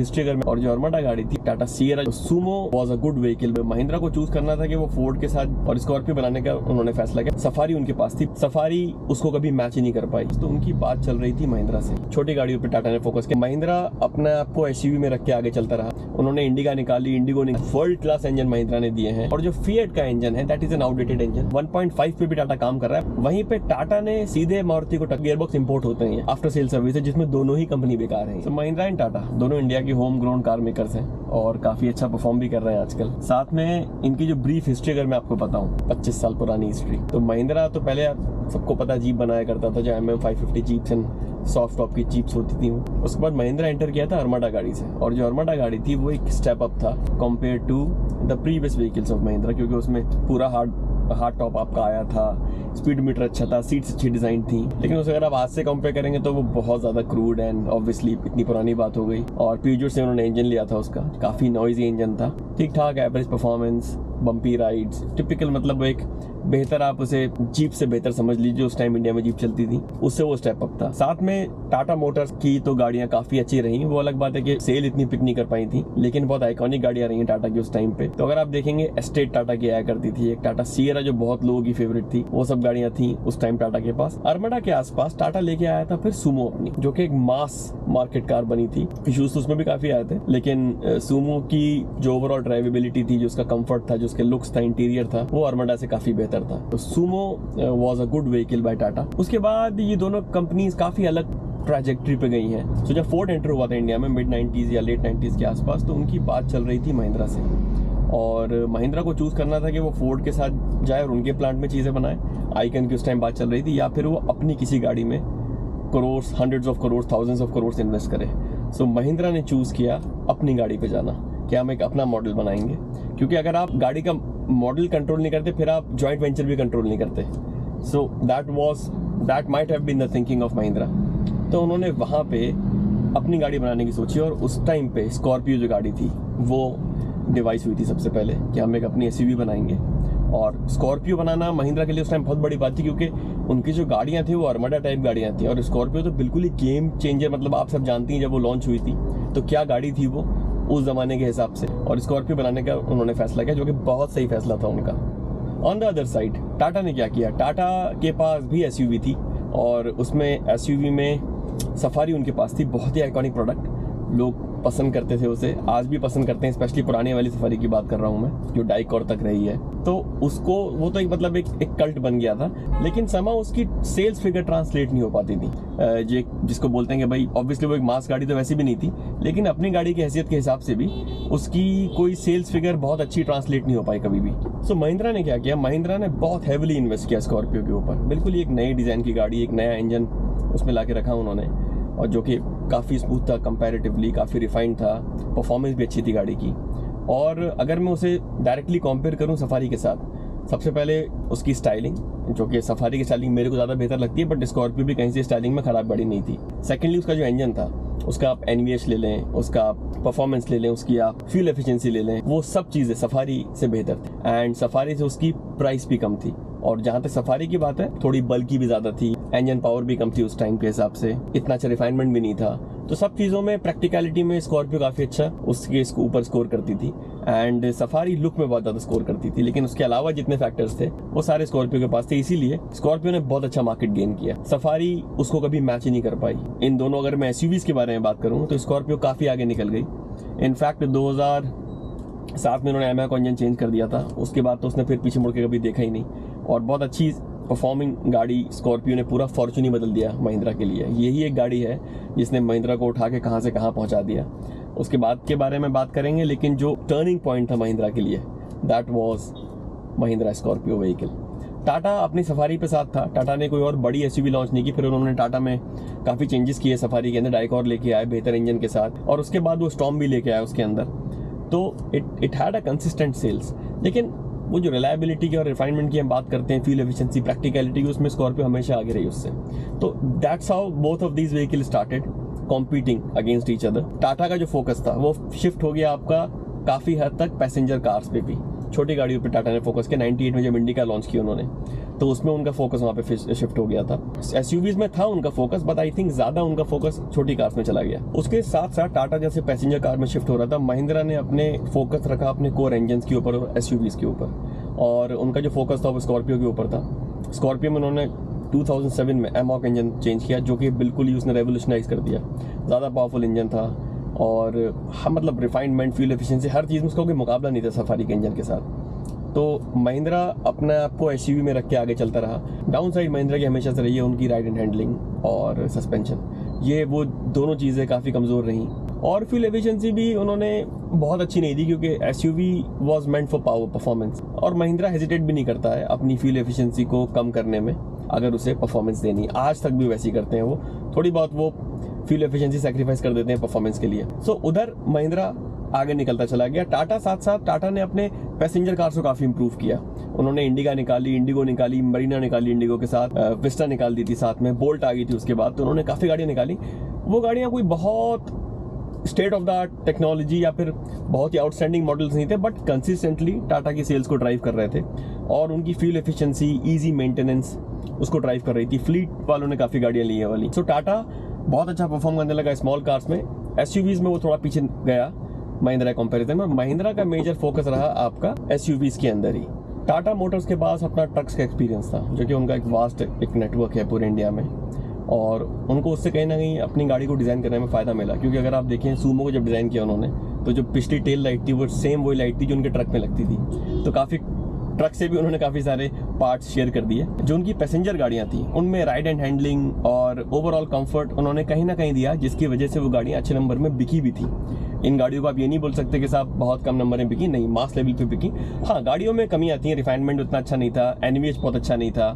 History अगर, और जो अर्माडा गाड़ी थी Tata Sierra Sumo was a good vehicle. Mahindra को चूज करना था कि वो फोर्ड के साथ और स्कॉर्पियो बनाने का उन्होंने फैसला किया। सफारी उनके पास थी, सफारी उसको कभी मैच ही नहीं कर पाई, तो उनकी बात चल रही थी महिंद्रा से। छोटी गाड़ियों पे टाटा ने फोकस किया। महिंद्रा अपने आप को एसयूवी में रख के आगे चलता रहा। उन्होंने इंडिगा निकाली, इंडिगो ने वर्ल्ड क्लास इंजन महिंद्रा ने दिए हैं। और जो फिएट का इंजन है that is an outdated engine. 1.5 पे भी टाटा काम कर रहा है। वहीं पे टाटा ने सीधे मारुति को गियरबॉक्स इंपोर्ट होते हैं आफ्टर सेल सर्विस, जिसमें दोनों ही कंपनी बेकार है। तो महिंद्रा एंड टाटा दोनों इंडिया के होम ग्रोन कार मेकर्स हैं और काफी अच्छा परफॉर्म भी कर रहे हैं आजकल। साथ में इनकी जो ब्रीफ हिस्ट्री अगर मैं आपको बताऊं, 25 साल पुरानी हिस्ट्री। तो महिंद्रा तो पहले सबको पता जीप बनाया करता था, जो MM550 jeeps and soft top की जीप्स होती थी। उसके बाद महिंद्रा एंटर किया था अर्माडा गाड़ी से, और जो अर्माडा गाड़ी थी वो एक स्टेप अप था compare to the previous vehicles of Mahindra, क्योंकि उसमें पूरा हार्ड टॉप आपका आया था, स्पीड मीटर अच्छा था, सीट्स अच्छी डिजाइन थी। लेकिन उसे अगर आप आज से कंपेयर करेंगे तो वो बहुत ज्यादा क्रूड एंड ऑब्वियसली इतनी पुरानी बात हो गई। और प्यूजो से उन्होंने इंजन लिया था, उसका काफी नॉइजी इंजन था, ठीक ठाक average performance, bumpy rides, typical मतलब एक बेहतर, आप उसे जीप से बेहतर समझ लीजिए। उस टाइम इंडिया में जीप चलती थी, उससे वो स्टेप अप था। साथ में टाटा मोटर्स की तो गाड़ियां काफी अच्छी रही। वो अलग बात है कि सेल इतनी पिक नहीं कर पाई थी, लेकिन बहुत आइकॉनिक गाड़ियां रही टाटा की उस टाइम पे। तो अगर आप देखेंगे एस्टेट टाटा की आया करती थी, एक टाटा सिएरा जो बहुत लोगों की फेवरेट थी, वो सब गाड़ियां थी उस टाइम टाटा के पास। अर्माडा के आसपास टाटा लेके आया था फिर सुमो अपनी, जो कि एक मास मार्केट कार बनी थी। इश्यूज तो उसमें भी काफी आए थे, लेकिन सुमो की जो ओवरऑल ड्राइवेबिलिटी थी, जो उसका कंफर्ट था, जो उसके लुक्स था, इंटीरियर था, वो अर्माडा से काफी बेहतर था। तो Sumo was a good vehicle by Tata. उसके बाद ये दोनों कंपनीज काफी अलग ट्रैजेक्टरी पे गई हैं। तो जब फोर्ड एंटर हुआ था इंडिया में मिड 90s या लेट 90s के आसपास, तो उनकी बात चल रही थी महिंद्रा से, और महिंद्रा को चूज करना था कि वो फोर्ड के साथ जाए और उनके प्लांट में चीजें बनाए। आइकन की उस टाइम बात चल रही थी, या फिर वो अपनी किसी गाड़ी में crore, hundreds of crore, thousands of crore invest करे। सो महिंद्रा ने चूज किया अपनी गाड़ी पे जाना, कि हम एक अपना मॉडल बनाएंगे। क्योंकि अगर आप गाड़ी का मॉडल कंट्रोल नहीं करते, फिर आप जॉइंट वेंचर भी कंट्रोल नहीं करते। So that might have been the thinking of Mahindra. तो उन्होंने वहाँ पे अपनी गाड़ी बनाने की सोची, और उस टाइम पे स्कॉर्पियो जो गाड़ी थी वो डिवाइस हुई थी सबसे पहले, कि हम एक अपनी एसयूवी बनाएंगे। और स्कॉर्पियो बनाना महिंद्रा के लिए उस टाइम बहुत बड़ी बात थी, क्योंकि उनकी जो गाड़ियाँ थी वो अर्माडा टाइप गाड़ियाँ थी, और स्कॉर्पियो तो बिल्कुल ही गेम चेंजर, मतलब आप सब जानती हैं जब वो लॉन्च हुई थी तो क्या गाड़ी थी वो उस जमाने के हिसाब से। और स्कॉर्पियो बनाने का उन्होंने फैसला किया, जो कि बहुत सही फैसला था उनका। On the other side Tata ने क्या किया, टाटा के पास भी एसयूवी थी, और उसमें एसयूवी में सफारी उनके पास थी, बहुत ही आइकॉनिक प्रोडक्ट, लोग पसंद करते थे उसे, आज भी पसंद करते हैं। स्पेशली पुरानी वाली सफारी की बात कर रहा हूँ मैं, जो डाइकॉर तक रही है। तो उसको वो तो एक मतलब एक कल्ट बन गया था, लेकिन समा उसकी सेल्स फिगर ट्रांसलेट नहीं हो पाती थी। जिसको बोलते हैं कि भाई ऑब्वियसली वो एक मास गाड़ी तो वैसे भी नहीं थी, लेकिन अपनी गाड़ी की हैसियत के हिसाब से भी उसकी कोई सेल्स फिगर बहुत अच्छी ट्रांसलेट नहीं हो पाई कभी भी। सो महिंद्रा ने क्या किया, महिंद्रा ने बहुत हैविली इन्वेस्ट किया स्कॉर्पियो के ऊपर। बिल्कुल एक नई डिजाइन की गाड़ी, एक नया इंजन उसमें ला के रखा उन्होंने, और जो कि काफ़ी स्मूथ था कंपैरेटिवली, काफ़ी रिफाइंड था, परफॉर्मेंस भी अच्छी थी गाड़ी की। और अगर मैं उसे डायरेक्टली कंपेयर करूं सफारी के साथ, सबसे पहले उसकी स्टाइलिंग, जो कि सफारी की स्टाइलिंग मेरे को ज़्यादा बेहतर लगती है, बट स्कॉर्पियो भी कहीं से स्टाइलिंग में ख़राब गाड़ी नहीं थी। सेकेंडली उसका जो इंजन था, उसका आप एनवीएच ले लें, उसका आप परफॉर्मेंस ले लें, उसकी आप फ्यूल एफिशिएंसी ले लें, वो सब चीज़ें सफारी से बेहतर थी। एंड सफारी से उसकी प्राइस भी कम थी, और जहां तक सफारी की बात है, थोड़ी बल्कि भी ज्यादा थी, इंजन पावर भी कम थी उस टाइम के हिसाब से, इतना अच्छा रिफाइनमेंट भी नहीं था। तो सब चीजों में प्रैक्टिकलिटी में स्कॉर्पियो काफी अच्छा उसके ऊपर स्कोर करती थी, एंड सफारी लुक में बहुत ज्यादा स्कोर करती थी। लेकिन उसके अलावा जितने फैक्टर्स थे वो सारे स्कॉर्पियो के पास थे, इसीलिए स्कॉर्पियो ने बहुत अच्छा मार्केट गेन किया। सफारी उसको कभी मैच ही नहीं कर पाई। इन दोनों, अगर मैं एसयूवीज के बारे में बात करूं तो स्कॉर्पियो काफी आगे निकल गई। इनफैक्ट 2007 में उन्होंने एमा का इंजन चेंज कर दिया था, उसके बाद तो उसने फिर पीछे मुड़ के कभी देखा ही नहीं। और बहुत अच्छी परफॉर्मिंग गाड़ी स्कॉर्पियो ने पूरा फॉर्च्यून ही बदल दिया महिंद्रा के लिए। यही एक गाड़ी है जिसने महिंद्रा को उठा के कहाँ से कहाँ पहुँचा दिया। उसके बाद के बारे में बात करेंगे, लेकिन जो टर्निंग पॉइंट था महिंद्रा के लिए, that was Mahindra Scorpio vehicle. Tata अपनी सफारी पे साथ था, टाटा ने कोई और बड़ी एसयूवी लॉन्च नहीं की। फिर उन्होंने टाटा में काफ़ी चेंजेस किए सफारी के अंदर, डाइकॉर लेके आए बेहतर इंजन के साथ, और उसके बाद वो स्टॉर्म भी लेके आए उसके अंदर। तो it had a consistent sales. लेकिन वो जो रिलायबिलिटी की और रिफाइनमेंट की हम बात करते हैं, फ्यूल एफिशिएंसी, प्रैक्टिकलिटी की, उसमें स्कॉर्पियो हमेशा आगे रही उससे। तो that's how both of these vehicle started competing against each other. Tata का जो फोकस था वो शिफ्ट हो गया आपका काफ़ी हद तक पैसेंजर कार्स पे भी, छोटी गाड़ियों पे टाटा ने फोकस किया। 98 में जब इंडिका लॉन्च की उन्होंने, तो उसमें उनका फोकस वहाँ पे शिफ्ट हो गया था। एसयूवीज में था उनका फोकस, बट आई थिंक ज़्यादा उनका फोकस छोटी कार्स में चला गया। उसके साथ साथ टाटा जैसे पैसेंजर कार में शिफ्ट हो रहा था, महिंद्रा ने अपने फोकस रखा अपने कोर इंजन के ऊपर और एसयूवीज के ऊपर, और उनका जो फोकस था वो स्कॉर्पियो के ऊपर था। स्कॉर्पियो में उन्होंने 2007 में एमॉक इंजन चेंज किया, जो कि बिल्कुल ही उसने रेवोल्यूशनाइज कर दिया। ज़्यादा पावरफुल इंजन था और मतलब रिफाइनमेंट, फ्यूल एफिशिएंसी, हर चीज़ में उसका कोई मुकाबला नहीं था सफारी के इंजन के साथ। तो महिंद्रा अपने आप को एसयूवी में रख के आगे चलता रहा। डाउन साइड महिंद्रा की हमेशा से रही है उनकी राइड एंड हैंडलिंग और सस्पेंशन, ये वो दोनों चीज़ें काफ़ी कमज़ोर रहीं। और फ्यूल एफिशिएंसी भी उन्होंने बहुत अच्छी नहीं दी, क्योंकि SUV was meant for power performance, और महिंद्रा हेजिटेट भी नहीं करता है अपनी फ्यूल एफिशिएंसी को कम करने में अगर उसे परफॉर्मेंस देनी है। आज तक भी वैसी करते हैं वो, थोड़ी बहुत वो फ्यूल एफिशिएंसी सैक्रिफाइस कर देते हैं परफॉर्मेंस के लिए। सो उधर महिंद्रा आगे निकलता चला गया। टाटा साथ साथ टाटा ने अपने पैसेंजर कार्स को काफ़ी इंप्रूव किया। उन्होंने इंडिका निकाली, इंडिगो निकाली, मरीना निकाली इंडिगो के साथ, विस्टा निकाल दी थी साथ में, बोल्ट आ गई थी उसके बाद। तो उन्होंने काफ़ी गाड़ियाँ निकाली। वो गाड़ियाँ कोई बहुत state of the art technology या फिर बहुत ही आउटस्टैंडिंग मॉडल्स नहीं थे, बट कंसिस्टेंटली टाटा की सेल्स को ड्राइव कर रहे थे, और उनकी फ्यूल एफिशिएंसी, इजी मेंटेनेंस उसको ड्राइव कर रही थी। फ्लीट वालों ने काफ़ी गाड़ियाँ ली है वाली। सो टाटा बहुत अच्छा परफॉर्म करने लगा स्मॉल कार्स में। एसयूवीज में वो थोड़ा पीछे गया महिंद्रा कंपैरिजन में। महिंद्रा का मेजर फोकस रहा आपका एसयूवीज के अंदर ही। टाटा मोटर्स के पास अपना ट्रक्स का एक्सपीरियंस था, जो कि उनका एक वास्ट एक नेटवर्क है पूरे इंडिया में, और उनको उससे कहीं ना कहीं अपनी गाड़ी को डिज़ाइन करने में फ़ायदा मिला। क्योंकि अगर आप देखें सुमो को जब डिज़ाइन किया उन्होंने, तो जो पिछली टेल लाइट थी वो सेम वही लाइट थी जो उनके ट्रक में लगती थी। तो काफ़ी ट्रक से भी उन्होंने काफ़ी सारे पार्ट्स शेयर कर दिए। जो उनकी पैसेंजर गाड़ियाँ थी उनमें राइड एंड हैंडलिंग और ओवरऑल कंफर्ट उन्होंने कहीं ना कहीं दिया, जिसकी वजह से वो गाड़ियाँ अच्छे नंबर में बिकी भी थी। इन गाड़ियों को आप ये नहीं बोल सकते कि साहब बहुत कम नंबर में बिकी, नहीं, मास लेवल पे बिकी। हाँ, गाड़ियों में कमी आती है, रिफाइनमेंट उतना अच्छा नहीं था, एनवीएच बहुत अच्छा नहीं था,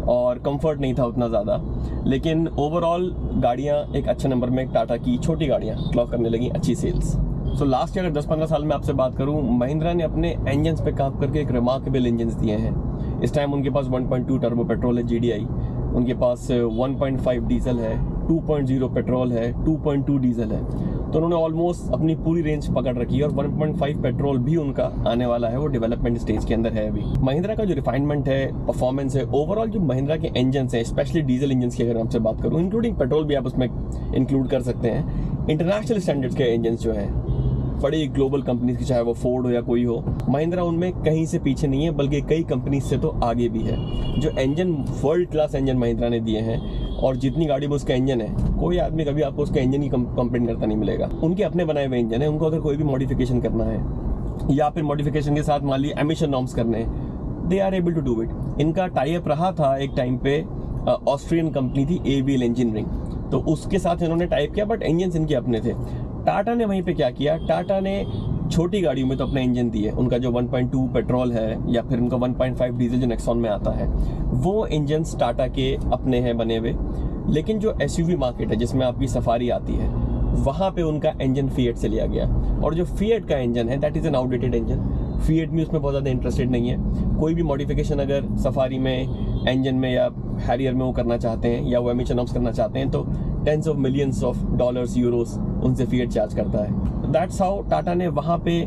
और कंफर्ट नहीं था उतना ज़्यादा, लेकिन ओवरऑल गाड़ियाँ एक अच्छे नंबर में टाटा की छोटी गाड़ियाँ क्लॉक करने लगी अच्छी सेल्स। सो लास्ट अगर 10-15 साल में आपसे बात करूं, महिंद्रा ने अपने इंजन्स पे काम करके एक रिमार्केबल इंजन्स दिए हैं। इस टाइम उनके पास 1.2 टर्बो पेट्रोल है GDI, उनके पास 1.5 डीजल है, 2.0 पेट्रोल है, 2.2 डीजल है। तो उन्होंने ऑलमोस्ट अपनी पूरी रेंज पकड़ रखी है, और 1.5 पेट्रोल भी उनका आने वाला है, वो डेवलपमेंट स्टेज के अंदर है अभी। महिंद्रा का जो रिफाइनमेंट है, परफॉर्मेंस है, ओवरऑल जो महिंद्रा के इंजन्स हैं, स्पेशली डीजल इंजन्स की अगर आपसे बात करूँ, इंक्लूडिंग पेट्रोल भी आप उसमें इंक्लूड कर सकते हैं। इंटरनेशनल स्टैंडर्ड्स के इंजन्स जो हैं, बड़ी ग्लोबल कंपनीज की, चाहे वो फोर्ड हो या कोई हो, महिंद्रा उनमें कहीं से पीछे नहीं है, बल्कि कई कंपनीज से तो आगे भी है। जो engine world class engine Mahindra ने दिए हैं, और जितनी गाड़ी में उसका इंजन है, कोई आदमी कभी आपको उसका इंजन ही कंप्लेन करता नहीं मिलेगा। उनके अपने बनाए हुए इंजन है, उनको अगर कोई भी मॉडिफिकेशन करना है या फिर मॉडिफिकेशन के साथ मान ली एमिशन नॉर्म्स करने, they are able to do it. इनका टाई अप रहा था एक टाइम पे, ऑस्ट्रियन कंपनी थी AVL इंजीनियरिंग, तो उसके साथ इन्होंने टाइप किया, बट इंजन इनके अपने थे। टाटा ने वहीं पे क्या किया, टाटा ने छोटी गाड़ियों में तो अपने इंजन दिए। उनका जो 1.2 पेट्रोल है या फिर उनका 1.5 डीजल जो नेक्सॉन में आता है, वो इंजन टाटा के अपने हैं बने हुए। लेकिन जो एसयूवी मार्केट है, जिसमें आपकी सफारी आती है, वहाँ पे उनका इंजन फिएट से लिया गया, और जो फिएट का इंजन है that is an outdated engine. Fiat भी उसमें बहुत ज़्यादा इंटरेस्टेड नहीं है। कोई भी मॉडिफिकेशन अगर सफारी में, इंजन में या हैरियर में वो करना चाहते हैं, या वो एमिशन नॉर्म्स करना चाहते हैं, तो tens of millions of dollars, euros उनसे फिएट चार्ज करता है। दैट्स हाउ टाटा ने वहाँ पे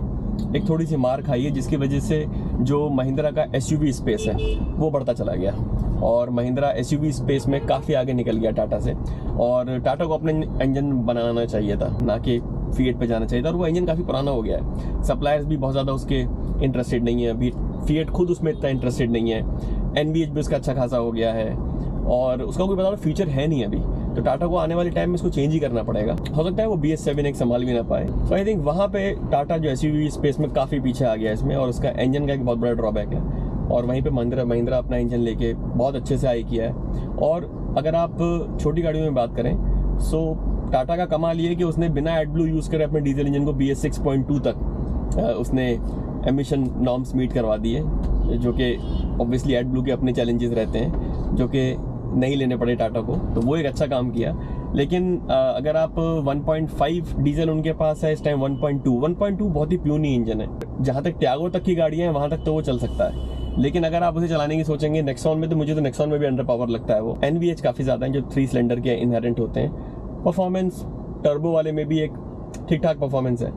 एक थोड़ी सी मार खाई है, जिसकी वजह से जो महिंद्रा का एसयूवी स्पेस है वो बढ़ता चला गया, और महिंद्रा एसयूवी स्पेस में काफ़ी आगे निकल गया टाटा से। और टाटा को अपने इंजन बनाना चाहिए था, ना कि फिएट पे जाना चाहिए था, और वो इंजन काफ़ी पुराना हो गया है। सप्लायर्स भी बहुत ज़्यादा उसके इंटरेस्टेड नहीं है अभी, फिएट खुद उसमें इतना इंटरेस्टेड नहीं है, एनवीएच भी उसका अच्छा खासा हो गया है, और उसका कोई बड़ा फ्यूचर है नहीं अभी। तो टाटा को आने वाले टाइम में इसको चेंज ही करना पड़ेगा। हो सकता है वो BS7 एक संभाल भी ना पाए। सो आई थिंक वहाँ पे टाटा जो एसयूवी स्पेस में काफ़ी पीछे आ गया इसमें, और उसका इंजन का एक बहुत बड़ा ड्रॉबैक है। और वहीं पे महिंद्रा अपना इंजन लेके बहुत अच्छे से आई किया है। और अगर आप छोटी गाड़ियों में बात करें, सो टाटा का कमाल ये है कि उसने बिना एडब्लू यूज़ करे अपने डीजल इंजन को BS 6.2 तक उसने एमिशन नॉर्म्स मीट करवा दिए, जो कि ऑब्वियसली एडब्लू के अपने चैलेंजेस रहते हैं, जो कि नहीं लेने पड़े टाटा को। तो वो एक अच्छा काम किया। लेकिन अगर आप 1.5 डीजल उनके पास है इस टाइम, 1.2 बहुत ही प्यूनी इंजन है। जहाँ तक त्यागो तक की गाड़ियाँ हैं वहाँ तक तो वो चल सकता है, लेकिन अगर आप उसे चलाने की सोचेंगे नेक्सॉन में, तो मुझे तो नेक्सॉन में भी अंडर पावर लगता है। वो NVH काफ़ी ज़्यादा है, जो 3 सिलेंडर के इनहेरेंट होते हैं। परफॉर्मेंस टर्बो वाले में भी एक ठीक ठाक परफॉर्मेंस है,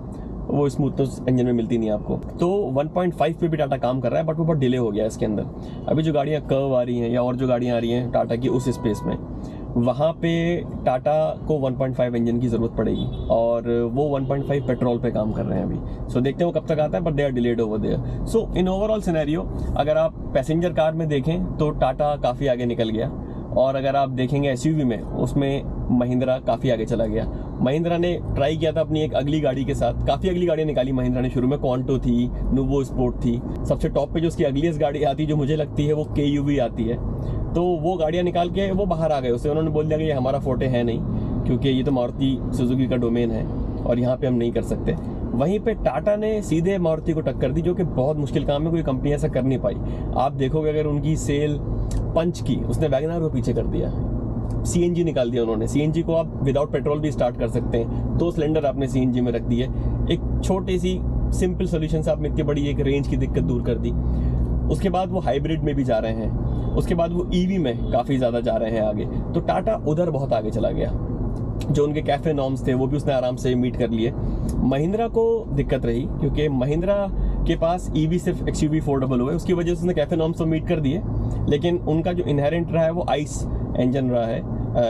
वो स्मूथनेस इंजन में मिलती नहीं है आपको। तो 1.5 पे भी टाटा काम कर रहा है, बट वो बहुत डिले हो गया है इसके अंदर। अभी जो गाड़ियाँ कर्व आ रही हैं या और जो गाड़ियाँ आ रही हैं टाटा की उस स्पेस में, वहाँ पे टाटा को 1.5 इंजन की ज़रूरत पड़ेगी, और वो 1.5 पेट्रोल पे काम कर रहे हैं अभी। सो देखते हैं वो कब तक आता है, but they are delayed over there. So in overall scenario अगर आप पैसेंजर कार में देखें तो टाटा काफ़ी आगे निकल गया, और अगर आप देखेंगे एसयूवी में, उसमें महिंद्रा काफ़ी आगे चला गया। महिंद्रा ने ट्राई किया था अपनी एक अगली गाड़ी के साथ, काफ़ी अगली गाड़ियाँ निकाली महिंद्रा ने शुरू में। क्वांटो थी, नुवो स्पोर्ट थी, सबसे टॉप पे जो उसकी अगलीस्ट गाड़ी आती जो मुझे लगती है वो KUV आती है। तो वो गाड़ियाँ निकाल के वो बाहर आ गए, उससे उन्होंने बोल दिया कि ये हमारा फोटे है नहीं, क्योंकि ये तो मारुति सुजुकी का डोमेन है और यहाँ पे हम नहीं कर सकते। वहीं पे टाटा ने सीधे मारुति को टक्कर दी, जो कि बहुत मुश्किल काम है, कोई कंपनी ऐसा कर नहीं पाई। आप देखोगे अगर उनकी सेल पंच की, उसने वैगनआर को पीछे कर दिया, CNG निकाल दिया उन्होंने। CNG को आप विदाउट पेट्रोल भी स्टार्ट कर सकते हैं, 2 सिलेंडर आपने CNG में रख दिए। एक छोटी सी सिंपल सोल्यूशन से आपने इतनी बड़ी एक रेंज की दिक्कत दूर कर दी। उसके बाद वो हाइब्रिड में भी जा रहे हैं, उसके बाद वो EV में काफ़ी ज़्यादा जा रहे हैं आगे। तो टाटा उधर बहुत आगे चला गया, जो उनके कैफे नॉर्म्स थे वो भी उसने आराम से मीट कर लिए। महिंद्रा को दिक्कत रही, क्योंकि महिंद्रा के पास EV सिर्फ XUV 400 है, उसकी वजह से उसने कैफे नॉर्म्स तो मीट कर दिए, लेकिन उनका जो इनहेरेंट रहा है वो आइस इंजन रहा है,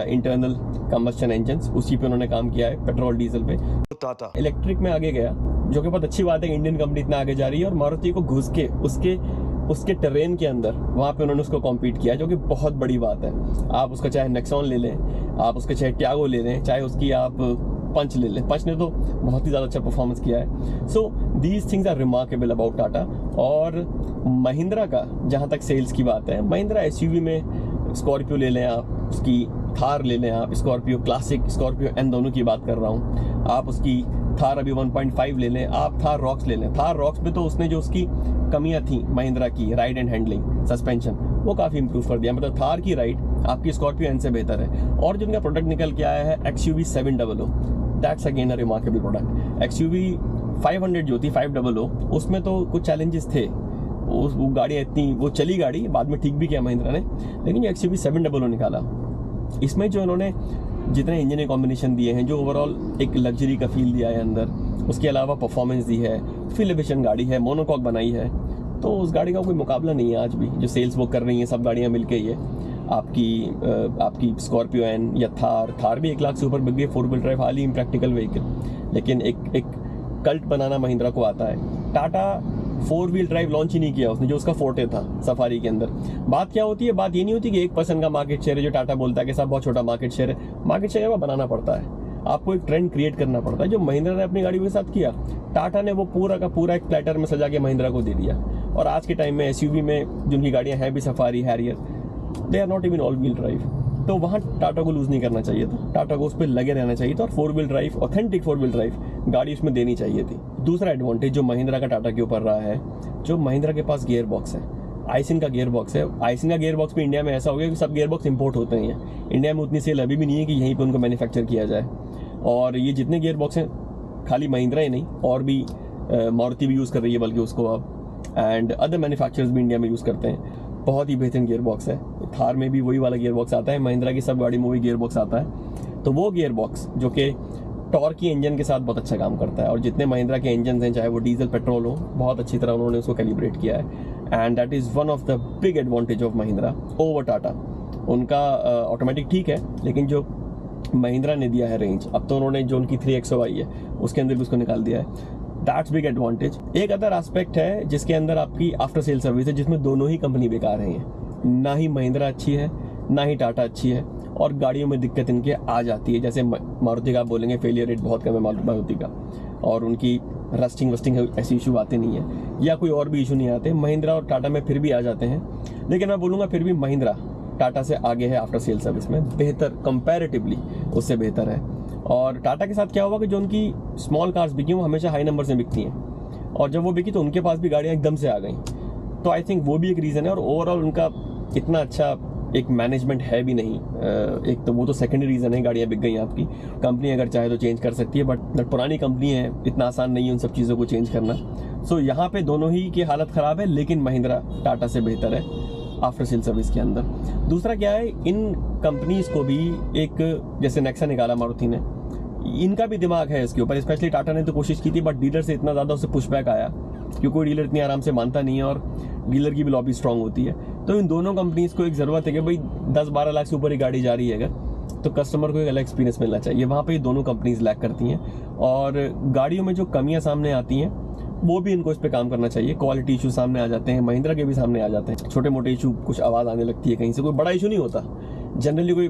इंटरनल कंबस्शन इंजन, उसी पे उन्होंने काम किया है, पेट्रोल डीजल पे। टाटा इलेक्ट्रिक में आगे गया, जो कि बहुत अच्छी बात है कि इंडियन कंपनी इतना आगे जा रही है, और मारुति को घुस के उसके टेरेन के अंदर वहाँ पे उन्होंने उसको कॉम्पीट किया, जो कि बहुत बड़ी बात है। आप उसका चाहे नेक्सॉन ले लें, आप उसके चाहे ट्यागो ले लें, चाहे उसकी आप पंच ले लें, पंच ने तो बहुत ही ज़्यादा अच्छा परफॉर्मेंस किया है। So these things are remarkable about Tata. और महिंद्रा का जहाँ तक सेल्स की बात है, महिंद्रा SUV में स्कॉर्पियो ले लें आप, उसकी थार ले लें आप, स्कॉर्पियो क्लासिक, स्कॉर्पियो N दोनों की बात कर रहा हूँ। आप उसकी थार अभी 1.5 ले लें, आप थार रॉक्स ले लें। थार रॉक्स में तो उसने जो उसकी कमियां थी महिंद्रा की, राइड एंड हैंडलिंग, सस्पेंशन, वो काफ़ी इंप्रूव कर दिया। मतलब थार की राइड आपकी स्कॉर्पियो N से बेहतर है। और जो उनका प्रोडक्ट निकल के आया है XUV 700, that's again a remarkable product. XUV 500 जो थी 500, उसमें तो कुछ चैलेंजेस थे, वो गाड़ियाँ इतनी, वो चली गाड़ी, बाद में ठीक भी किया महिंद्रा ने, लेकिन जो XUV 700 निकाला, इसमें जो उन्होंने जितने इंजन कॉम्बिनेशन दिए हैं, जो ओवरऑल एक लग्जरी का फील दिया है अंदर, उसके अलावा परफॉर्मेंस दी है, फ्यूल एफिशिएंट गाड़ी है, मोनोकॉक बनाई है, तो उस गाड़ी का कोई मुकाबला नहीं है आज भी। जो सेल्स वो कर रही हैं सब गाड़ियाँ मिलके, ये आपकी स्कॉर्पियो N या थार भी 1 लाख से ऊपर बिक गई, 4 व्हील ड्राइव, हाल ही इम्प्रैक्टिकल व्हीकल, लेकिन एक कल्ट बनाना महिंद्रा को आता है। टाटा 4 व्हील ड्राइव लॉन्च ही नहीं किया उसने, जो उसका फोर्टे था सफारी के अंदर। बात क्या होती है, बात ये नहीं होती कि 1% का मार्केट शेयर है, जो टाटा बोलता है कि साहब बहुत छोटा मार्केट शेयर है। मार्केट शेयर वो बनाना पड़ता है, आपको एक ट्रेंड क्रिएट करना पड़ता है। जो महिंद्रा ने अपनी गाड़ियों के साथ किया, टाटा ने वो पूरा का पूरा एक प्लेटर में सजा के महिंद्रा को दे दिया। और आज के टाइम में SUV में जिनकी गाड़ियाँ हैं भी, Safari, Harrier, they are not even all wheel drive. तो वहाँ टाटा को लूज नहीं करना चाहिए था, टाटा को उस पर लगे रहना चाहिए था, और 4 wheel drive, authentic 4 wheel drive गाड़ी उसमें देनी चाहिए थी। दूसरा एडवांटेज जो महिंद्रा का टाटा के ऊपर रहा है, जो महिंद्रा के पास गियर बॉक्स है, आइसिन का गियर बॉक्स है। आइसिन का गियर बॉक्स भी इंडिया में ऐसा हो गया कि सब गियर बॉक्स इंपोर्ट होते हैं। इंडिया में उतनी सेल अभी भी नहीं है कि यहीं पे उनको मैन्युफैक्चर किया जाए। और ये जितने गियर बॉक्स हैं, खाली महिंद्रा ही नहीं, और भी मारुति भी यूज़ कर रही है बल्कि उसको अब, एंड अदर मैन्युफैक्चरर्स भी इंडिया में यूज़ करते हैं। बहुत ही बेहतरीन गियर बॉक्स है। थार में भी वही वाला गियर बॉक्स आता है, महिंद्रा की सब गाड़ी में वही गियर बॉक्स आता है। तो वो गियर बॉक्स जो कि टॉर्क की इंजन के साथ बहुत अच्छा काम करता है, और जितने महिंद्रा के इंजन हैं, चाहे वो डीजल पेट्रोल हो, बहुत अच्छी तरह उन्होंने उसको कैलिब्रेट किया है। And that is one of the big advantage of Mahindra over Tata. उनका ऑटोमेटिक ठीक है, लेकिन जो महिंद्रा ने दिया है रेंज, अब तो उन्होंने जो उनकी 3XO आई है उसके अंदर भी उसको निकाल दिया है, दैट्स बिग एडवांटेज। एक अदर एस्पेक्ट है जिसके अंदर आपकी आफ्टर सेल सर्विस है, जिसमें दोनों ही कंपनी बेकार हैं। ना ही महिंद्रा अच्छी है, ना ही टाटा अच्छी है, और गाड़ियों में दिक्कत इनके आ जाती है। जैसे मारुति का आप बोलेंगे फेलियर रेट बहुत कम है मारुति का, और उनकी रस्टिंग वस्टिंग ऐसी इशू आते नहीं है, या कोई और भी इशू नहीं आते। महिंद्रा और टाटा में फिर भी आ जाते हैं, लेकिन मैं बोलूँगा फिर भी महिंद्रा टाटा से आगे है आफ्टर सेल सर्विस में, बेहतर कंपैरेटिवली उससे बेहतर है। और टाटा के साथ क्या हुआ कि जो उनकी स्मॉल कार्स बिकी वो हमेशा हाई नंबर से बिकती हैं, और जब वो बिकी तो उनके पास भी गाड़ियाँ एकदम से आ गई। तो आई थिंक वो भी एक रीज़न है। और ओवरऑल उनका इतना अच्छा एक मैनेजमेंट है भी नहीं, एक तो वो तो सेकेंडरी रीज़न है, गाड़ियाँ बिक गई आपकी। कंपनी अगर चाहे तो चेंज कर सकती है, बट पुरानी कंपनी है, इतना आसान नहीं है उन सब चीज़ों को चेंज करना। सो यहाँ पे दोनों ही की हालत ख़राब है, लेकिन महिंद्रा टाटा से बेहतर है आफ्टर सेल सर्विस के अंदर। दूसरा क्या है, इन कंपनीज को भी एक, जैसे नेक्सा निकाला मारुति ने, इनका भी दिमाग है इसके ऊपर। स्पेशली टाटा ने तो कोशिश की थी, बट डीलर से इतना ज़्यादा उससे पुशबैक आया क्योंकि कोई डीलर इतनी आराम से मानता नहीं है और डीलर की भी लॉबी स्ट्रांग होती है। तो इन दोनों कंपनीज़ को एक ज़रूरत है कि भाई 10-12 लाख से ऊपर ही गाड़ी जा रही है अगर, तो कस्टमर को एक अलग एक्सपीरियंस मिलना चाहिए। वहाँ पे ये दोनों कंपनीज लैक करती हैं और गाड़ियों में जो कमियाँ सामने आती हैं वो भी इनको इस पर काम करना चाहिए। क्वालिटी इशू सामने आ जाते हैं, महिंद्रा के भी सामने आ जाते हैं, छोटे मोटे इशू, कुछ आवाज़ आने लगती है कहीं से, कोई बड़ा इशू नहीं होता जनरली। कोई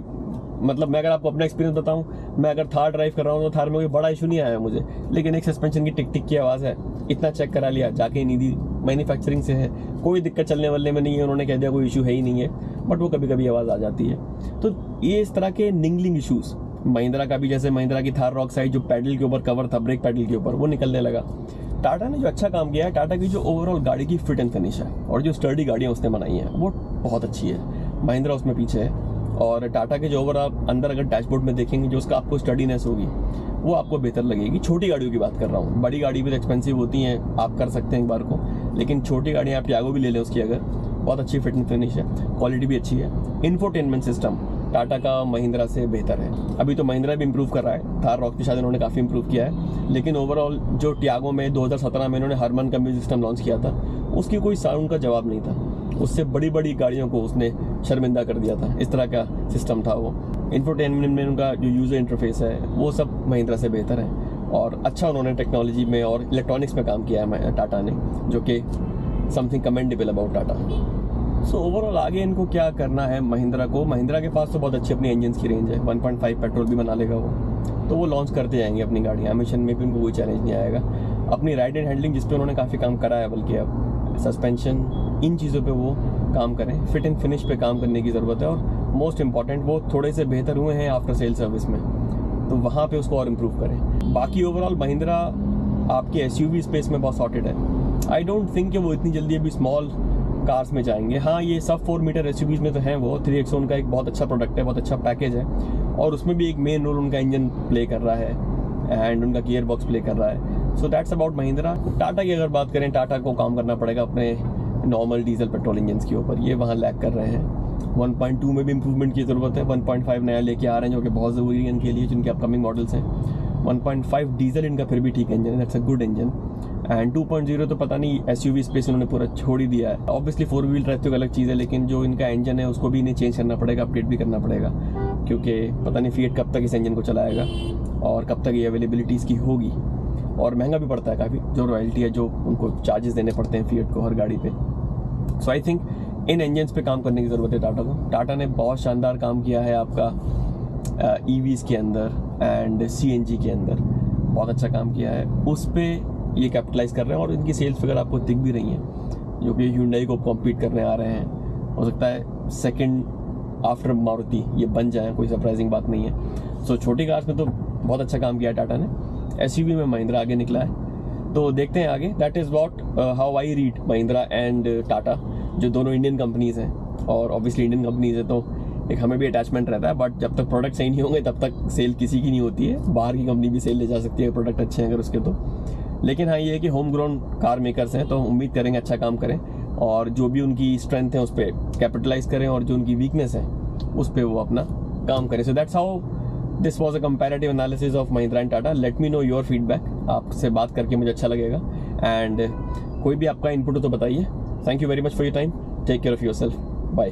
मतलब मैं अगर आपको अपना एक्सपीरियंस बताऊं, मैं अगर थार ड्राइव कर रहा हूं तो थार में कोई बड़ा इशू नहीं आया मुझे, लेकिन एक सस्पेंशन की टिक टिक की आवाज़ है, इतना चेक करा लिया जाके, नीदी मैन्युफैक्चरिंग से है, कोई दिक्कत चलने वाले में नहीं है, उन्होंने कह दिया कोई इशू है ही नहीं है, बट वो कभी कभी आवाज़ आ जाती है। तो ये इस तरह के निंगलिंग इशूज़ महिंद्रा का भी, जैसे महिंद्रा की थार रॉक साइड जो पैडल के ऊपर कवर था, ब्रेक पैडल के ऊपर, वो निकलने लगा। टाटा ने जो अच्छा काम किया है, टाटा की जो ओवरऑल गाड़ी की फिट एंड फिनिश है और जो स्टर्डी गाड़ियाँ उसने बनाई हैं वो बहुत अच्छी है। महिंद्रा उसमें पीछे है और टाटा के जो ओवरऑल अंदर अगर डैशबोर्ड में देखेंगे जो उसका आपको स्टडीनेस होगी वो आपको बेहतर लगेगी। छोटी गाड़ियों की बात कर रहा हूँ, बड़ी गाड़ी भी तो एक्सपेंसिव होती हैं, आप कर सकते हैं एक बार को, लेकिन छोटी गाड़ियाँ आप टियागो भी ले लें उसकी अगर, बहुत अच्छी फिट एंड फिनिश है, क्वालिटी भी अच्छी है। इन्फोटेनमेंट सिस्टम टाटा का महिंद्रा से बेहतर है। अभी तो महिंद्रा भी इंप्रूव कर रहा है, थार रॉक के साथ इन्होंने काफ़ी इंप्रूव किया है, लेकिन ओवरऑल जो टियागो में 2017 में इन्होंने हरमन का म्यूजिक सिस्टम लॉन्च किया था उसकी कोई साउंड का जवाब नहीं था, उससे बड़ी बड़ी गाड़ियों को उसने शर्मिंदा कर दिया था, इस तरह का सिस्टम था वो। इन्फोटेनमेंट में उनका जो यूज़र इंटरफेस है वो सब महिंद्रा से बेहतर है और अच्छा उन्होंने टेक्नोलॉजी में और इलेक्ट्रॉनिक्स में काम किया है टाटा ने, जो कि something commendable about Tata. So overall आगे इनको क्या करना है महिंद्रा को, महिंद्रा के पास तो बहुत अच्छी अपनी इंजन की रेंज है, 1.5 पेट्रोल भी बना लेगा वो, तो वो लॉन्च करते जाएंगे अपनी गाड़ियाँ, एमिशन में भी उनको कोई चैलेंज नहीं आएगा। अपनी राइड एंड हैंडलिंग जिस पे उन्होंने काफ़ी काम करा है, बल्कि अब सस्पेंशन, इन चीज़ों पे वो काम करें, फिट एंड फिनिश पे काम करने की ज़रूरत है और मोस्ट इंपॉर्टेंट वो थोड़े से बेहतर हुए हैं आफ्टर सेल सर्विस में, तो वहाँ पे उसको और इम्प्रूव करें। बाकी ओवरऑल महिंद्रा आपके एसयूवी स्पेस में बहुत सॉर्टेड है। आई डोंट थिंक कि वो इतनी जल्दी अभी स्मॉल कार्स में जाएंगे। हाँ, ये सब 4 मीटर एसयूवीज में तो हैं वो, 3XO उनका एक बहुत अच्छा प्रोडक्ट है, बहुत अच्छा पैकेज है और उसमें भी एक मेन रोल उनका इंजन प्ले कर रहा है एंड उनका गियर बॉक्स प्ले कर रहा है। So that's about Mahindra. Tata की अगर बात करें, टाटा को काम करना पड़ेगा अपने नॉर्मल डीजल पेट्रोल इंजन के ऊपर, ये वहाँ लैग कर रहे हैं। 1.2 में भी इंप्रूवमेंट की ज़रूरत है, 1.5 नया लेके आ रहे हैं जो कि बहुत ज़रूरी है इनके लिए, जिनके अपकमिंग मॉडल्स हैं। 1.5 डीजल इनका फिर भी ठीक इंजन है, that's a good engine. And 2.0 तो पता नहीं एसयूवी स्पेस इन्होंने पूरा छोड़ ही दिया है। ऑब्वियसली 4 व्हील ड्राइव तो अलग चीज़ है, लेकिन जो इनका इंजन है उसको भी इन्हें चेंज करना पड़ेगा, अपडेट भी करना पड़ेगा, क्योंकि पता नहीं फिएट कब तक इस इंजन को चलाएगा और कब तक ये अवेलेबिलिटी इसकी होगी। और महंगा भी पड़ता है काफ़ी, जो रॉयल्टी है, जो उनको चार्जेस देने पड़ते हैं फिएट को हर गाड़ी पे। सो आई थिंक इन इंजन्स पे काम करने की ज़रूरत है टाटा को। टाटा ने बहुत शानदार काम किया है आपका EVs के अंदर एंड CNG के अंदर, बहुत अच्छा काम किया है, उस पर ये कैपिटलाइज कर रहे हैं और इनकी सेल्स फिगर आपको दिख भी रही हैं, जो कि Hyundai को कॉम्पीट करने आ रहे हैं। हो सकता है सेकंड आफ्टर मारुति ये बन जाए, कोई सरप्राइजिंग बात नहीं है। सो छोटी कार्स में तो बहुत अच्छा काम किया है टाटा ने, SUV में महिंद्रा आगे निकला है, तो देखते हैं आगे। That is what how I read Mahindra and Tata, जो दोनों इंडियन कंपनीज़ हैं और ऑब्वियसली इंडियन कंपनीज़ है तो एक हमें भी अटैचमेंट रहता है, बट जब तक प्रोडक्ट सही नहीं होंगे तब तक सेल किसी की नहीं होती है। बाहर की कंपनी भी सेल ले जा सकती है प्रोडक्ट अच्छे हैं अगर उसके तो, लेकिन हाँ ये है कि होम ग्रोन कार मेकर्स हैं तो उम्मीद करेंगे अच्छा काम करें और जो भी उनकी स्ट्रेंथ है उस पर कैपिटलाइज करें और जो उनकी वीकनेस है उस पर वो अपना काम करें। So that's how this was a comparative analysis of Mahindra and Tata. Let me know your feedback, आपसे बात करके मुझे अच्छा लगेगा एंड कोई भी आपका इनपुट हो तो बताइए। Thank you very much for your time, take care of yourself, bye.